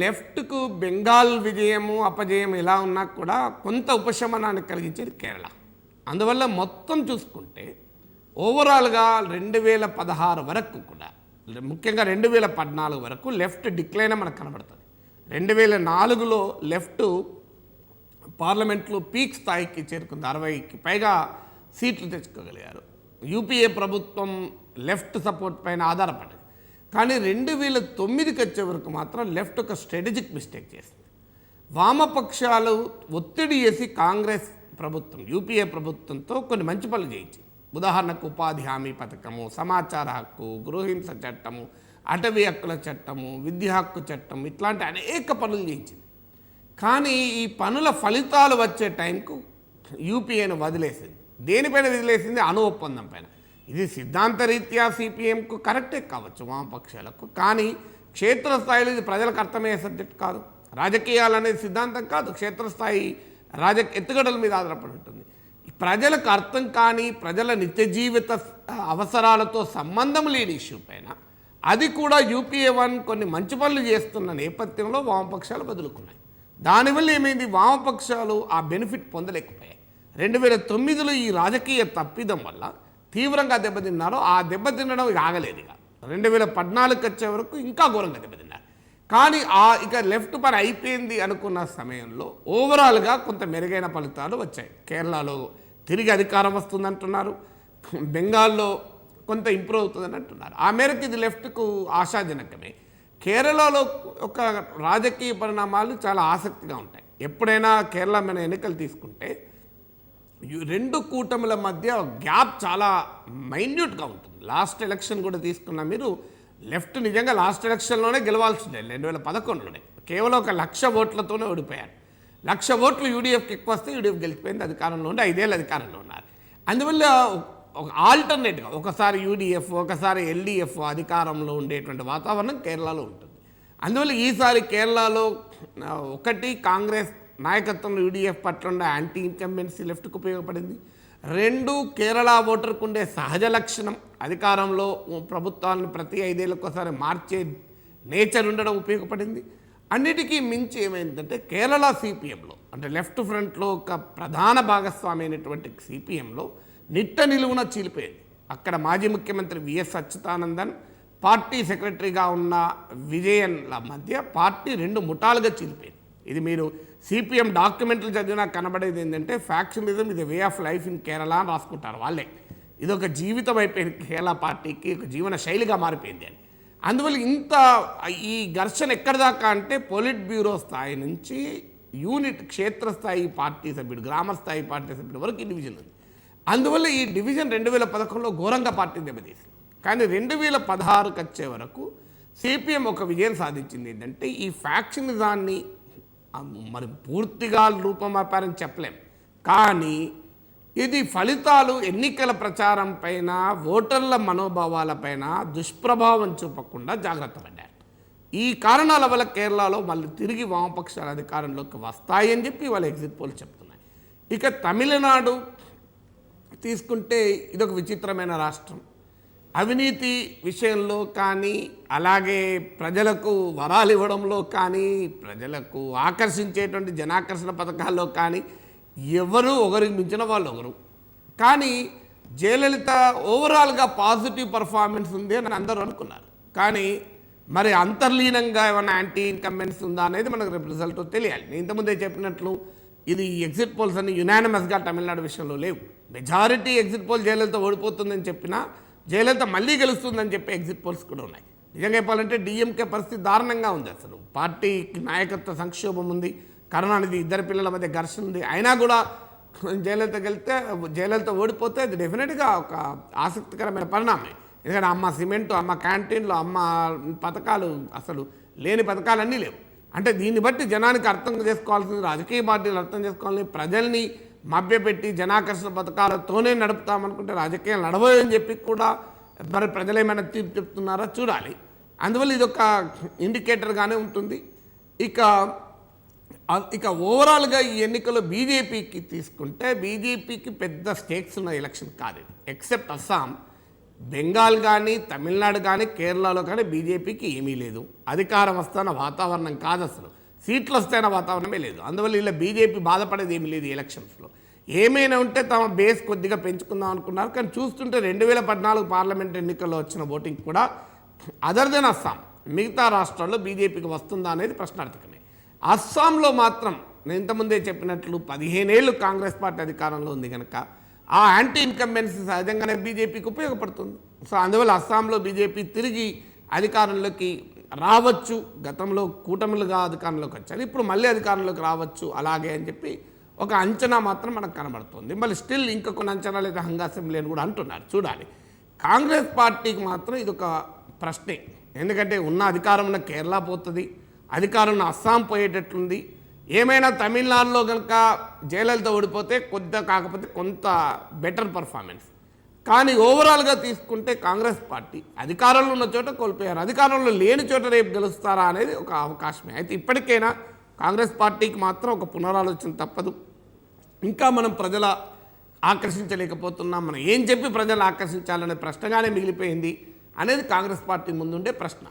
లెఫ్ట్కు బెంగాల్ విజయము అపజయం ఎలా ఉన్నా కూడా కొంత ఉపశమనాన్ని కలిగించేది కేరళ. అందువల్ల మొత్తం చూసుకుంటే ఓవరాల్గా 2016 వరకు కూడా, ముఖ్యంగా 2014 వరకు లెఫ్ట్ డిక్లైన్ మనకు కనబడుతుంది. 2004లో లెఫ్ట్ పార్లమెంట్లో పీక్ స్థాయికి చేరుకుంది, 60కి పైగా సీట్లు తెచ్చుకోగలిగారు. యూపీఏ ప్రభుత్వం లెఫ్ట్ సపోర్ట్ పైన ఆధారపడింది. కానీ 2009కి వచ్చే వరకు మాత్రం లెఫ్ట్ ఒక స్ట్రాటజిక్ మిస్టేక్ చేసింది. వామపక్షాలు ఒత్తిడి చేసి కాంగ్రెస్ ప్రభుత్వం, యూపీఏ ప్రభుత్వంతో కొన్ని మంచి పనులు చేయించింది. ఉదాహరణకు ఉపాధి హామీ పథకము, సమాచార హక్కు, గృహహింస చట్టము, అటవీ హక్కుల చట్టము, విద్యా హక్కు చట్టం, ఇట్లాంటి అనేక పనులు చేయించింది. కానీ ఈ పనుల ఫలితాలు వచ్చే టైంకు యూపీఏను వదిలేసింది. దేనిపైన వదిలేసింది? అణు ఒప్పందం పైన. ఇది సిద్ధాంతరీత్యా సిపిఎంకు కరెక్టే కావచ్చు, వామపక్షాలకు. కానీ క్షేత్రస్థాయిలో ఇది ప్రజలకు అర్థమయ్యే సబ్జెక్ట్ కాదు. రాజకీయాలు అనేది సిద్ధాంతం కాదు, క్షేత్రస్థాయి ఎత్తుగడల మీద ఆధారపడి ఉంటుంది. ప్రజలకు అర్థం కాని, ప్రజల నిత్య జీవిత అవసరాలతో సంబంధం లేని ఇష్యూ పైన, అది కూడా యూపీఏ 1 కొన్ని మంచి పనులు చేస్తున్న నేపథ్యంలో వామపక్షాలు వదులుకున్నాయి. దానివల్ల ఏమైంది? వామపక్షాలు ఆ బెనిఫిట్ పొందలేకపోయాయి. 2009లో ఈ రాజకీయ తప్పిదం వల్ల తీవ్రంగా దెబ్బతిన్నారో, ఆ దెబ్బతినడం ఆగలేదు. ఇక 2014కి వచ్చే వరకు ఇంకా ఘోరంగా దెబ్బతిన్నారు. కానీ ఇక లెఫ్ట్ పని అయిపోయింది అనుకున్న సమయంలో ఓవరాల్గా కొంత మెరుగైన ఫలితాలు వచ్చాయి. కేరళలో తిరిగి అధికారం వస్తుందంటున్నారు, బెంగాల్లో కొంత ఇంప్రూవ్ అవుతుందని అంటున్నారు. ఆ మేరకు ఇది లెఫ్ట్కు ఆశాజనకమే. కేరళలో ఒక రాజకీయ పరిణామాలు చాలా ఆసక్తిగా ఉంటాయి. ఎప్పుడైనా కేరళ మన ఎన్నికలు తీసుకుంటే రెండు కూటముల మధ్య గ్యాప్ చాలా మైన్యూట్గా ఉంటుంది. లాస్ట్ ఎలక్షన్ కూడా తీసుకున్నా మీరు, లెఫ్ట్ నిజంగా లాస్ట్ ఎలక్షన్లోనే గెలవాల్సిందే. 2011లోనే కేవలం 1,00,000 ఓట్లతోనే ఓడిపోయారు. 1,00,000 ఓట్లు యూడీఎఫ్కి ఎక్కువ వస్తే యూడీఎఫ్ గెలిచిపోయింది, అధికారంలో ఉండి 5 ఏళ్ళు అధికారంలో ఉన్నారు. అందువల్ల ఒక ఆల్టర్నేట్గా ఒకసారి యూడీఎఫ్, ఒకసారి ఎల్డీఎఫ్ అధికారంలో ఉండేటువంటి వాతావరణం కేరళలో ఉంటుంది. అందువల్ల ఈసారి కేరళలో ఒకటి కాంగ్రెస్ నాయకత్వంలో యూడీఎఫ్ పట్ల ఉండే యాంటీ ఇన్కంబెన్సీ లెఫ్ట్కు ఉపయోగపడింది. 2 కేరళ ఓటర్కు ఉండే సహజ లక్షణం, అధికారంలో ప్రభుత్వాలను ప్రతి 5 ఏళ్ళకోసారి మార్చే నేచర్ ఉండడం ఉపయోగపడింది. అన్నిటికీ మించి ఏమైందంటే కేరళ సిపిఎంలో, అంటే లెఫ్ట్ ఫ్రంట్లో ఒక ప్రధాన భాగస్వామి అయినటువంటి సిపిఎంలో నిట్ట నిలువున చీలిపోయింది. అక్కడ మాజీ ముఖ్యమంత్రి విఎస్ అచ్యుతానందన్, పార్టీ సెక్రటరీగా ఉన్న విజయన్ల మధ్య పార్టీ 2 ముఠాలుగా చీలిపోయింది. ఇది మీరు సిపిఎం డాక్యుమెంట్లు చదివినా కనబడేది ఏంటంటే, ఫ్యాక్షనిజం ఇది way of life in Kerala అని రాసుకుంటారు వాళ్ళే. ఇది ఒక జీవితం అయిపోయింది, కేరళ పార్టీకి ఒక జీవన శైలిగా మారిపోయింది అని. అందువల్ల ఈ ఘర్షణ ఎక్కడి దాకా అంటే పొలిట్ బ్యూరో స్థాయి నుంచి యూనిట్ క్షేత్రస్థాయి పార్టీ సభ్యుడు, గ్రామ స్థాయి పార్టీ సభ్యుడు వరకు ఈ డివిజన్ ఉంది. అందువల్ల ఈ డివిజన్ 2011లో ఘోరంగా పార్టీ దెబ్బతీసింది. కానీ 2016కి వచ్చే వరకు సిపిఎం ఒక విజయం సాధించింది. ఏంటంటే ఈ ఫ్యాక్షనిజాన్ని మరి పూర్తిగా రూపమాపారని చెప్పలేం, కానీ ఇది ఫలితాలు ఎన్నికల ప్రచారం పైన, ఓటర్ల మనోభావాలపైన దుష్ప్రభావం చూపకుండా జాగ్రత్త పడ్డారు. ఈ కారణాల వల్ల కేరళలో మళ్ళీ తిరిగి వామపక్షాల అధికారంలోకి వస్తాయని చెప్పి వాళ్ళ ఎగ్జిట్ పోల్ చెప్తున్నాయి. ఇక తమిళనాడు తీసుకుంటే ఇదొక విచిత్రమైన రాష్ట్రం. అవినీతి విషయంలో కానీ, అలాగే ప్రజలకు వరాలు ఇవ్వడంలో కానీ, ప్రజలకు ఆకర్షించేటువంటి జనాకర్షణ పథకాల్లో కానీ ఎవరు ఒకరికి మించిన వాళ్ళు ఒకరు. కానీ జయలలిత ఓవరాల్గా పాజిటివ్ పర్ఫార్మెన్స్ ఉంది అని అందరూ అనుకున్నారు. కానీ మరి అంతర్లీనంగా ఏమైనా యాంటీ ఇన్కంబెన్స్ ఉందా అనేది మనకు రేపు రిజల్ట్ తెలియాలి. నేను ఇంతకుముందే చెప్పినట్లు ఇది ఎగ్జిట్ పోల్స్ అన్ని యునానిమస్గా తమిళనాడు విషయంలో లేవు. మెజారిటీ ఎగ్జిట్ పోల్ జయలలిత ఓడిపోతుందని చెప్పినా, జయలలిత మళ్ళీ గెలుస్తుందని చెప్పి ఎగ్జిట్ పోల్స్ కూడా ఉన్నాయి. నిజంగా చెప్పాలంటే డిఎంకే పరిస్థితి దారుణంగా ఉంది. అసలు పార్టీకి నాయకత్వ సంక్షోభం ఉంది, కరుణానిధి 2 పిల్లల మధ్య ఘర్షణ ఉంది. అయినా కూడా జయలలిత ఓడిపోతే అది డెఫినెట్గా ఒక ఆసక్తికరమైన పరిణామం. ఎందుకంటే అమ్మ సిమెంటు, అమ్మ క్యాంటీన్లు, అమ్మ పథకాలు, అసలు లేని పథకాలన్నీ లేవు. అంటే దీన్ని బట్టి జనానికి అర్థం చేసుకోవాల్సింది, రాజకీయ పార్టీలు అర్థం చేసుకోవాలని, ప్రజల్ని మభ్యపెట్టి జనాకర్షణ పథకాలతోనే నడుపుతామనుకుంటే రాజకీయాలు నడవని చెప్పి కూడా మరి ప్రజలు ఏమైనా తీర్పు చెప్తున్నారో చూడాలి. అందువల్ల ఇది ఒక ఇండికేటర్గానే ఉంటుంది. ఇక ఓవరాల్గా ఈ ఎన్నికల్లో బీజేపీకి తీసుకుంటే, బీజేపీకి పెద్ద స్టేక్స్ ఉన్న ఎలక్షన్ కాదు ఇది. ఎక్సెప్ట్ అస్సాం, బెంగాల్ కానీ తమిళనాడు కానీ కేరళలో కానీ బీజేపీకి ఏమీ లేదు. అధికారం వస్తున్న వాతావరణం కాదు, అసలు సీట్లు వస్తాయన్న వాతావరణమే లేదు. అందువల్ల ఇలా బీజేపీ బాధపడేది ఏమీ లేదు. ఎలక్షన్స్లో ఏమైనా ఉంటే తమ బేస్ కొద్దిగా పెంచుకుందాం అనుకున్నారు. కానీ చూస్తుంటే 2014 పార్లమెంట్ ఎన్నికల్లో వచ్చిన ఓటింగ్ కూడా అదర్ దెన్ అస్సాం మిగతా రాష్ట్రాల్లో బీజేపీకి వస్తుందా అనేది ప్రశ్నార్థకమే. అస్సాంలో మాత్రం నేను ఇంతకుముందే చెప్పినట్లు 15 ఏళ్ళు కాంగ్రెస్ పార్టీ అధికారంలో ఉంది కనుక ఆ యాంటీ ఇన్కంబెన్సీ సహజంగానే బీజేపీకి ఉపయోగపడుతుంది. సో అందువల్ల అస్సాంలో బీజేపీ తిరిగి అధికారంలోకి రావచ్చు. గతంలో కూటమిలుగా అధికారంలోకి వచ్చారు, ఇప్పుడు మళ్ళీ అధికారంలోకి రావచ్చు అలాగే అని చెప్పి ఒక అంచనా మాత్రం మనకు కనబడుతుంది. మళ్ళీ స్టిల్ ఇంకా కొన్ని అంచనాలు అయితే హంగా అసెంబ్లీ అని కూడా అంటున్నారు. చూడాలి. కాంగ్రెస్ పార్టీకి మాత్రం ఇది ఒక ప్రశ్నే. ఎందుకంటే ఉన్న అధికారం ఉన్న కేరళ పోతుంది, అధికారం ఉన్న అస్సాం పోయేటట్లుంది. ఏమైనా తమిళనాడులో కనుక జయలలిత ఓడిపోతే కొద్దిగా కాకపోతే కొంత బెటర్ పర్ఫార్మెన్స్. కానీ ఓవరాల్గా తీసుకుంటే కాంగ్రెస్ పార్టీ అధికారంలో ఉన్న చోట కోల్పోయారు, అధికారంలో లేని చోట రేపు గెలుస్తారా అనేది ఒక అవకాశమే. అయితే ఇప్పటికైనా కాంగ్రెస్ పార్టీకి మాత్రం ఒక పునరాలోచన తప్పదు. ఇంకా మనం ప్రజల ఆకర్షించలేకపోతున్నాం, మనం ఏం చెప్పి ప్రజలు ఆకర్షించాలనే ప్రశ్నగానే మిగిలిపోయింది అనేది కాంగ్రెస్ పార్టీ ముందుండే ప్రశ్న.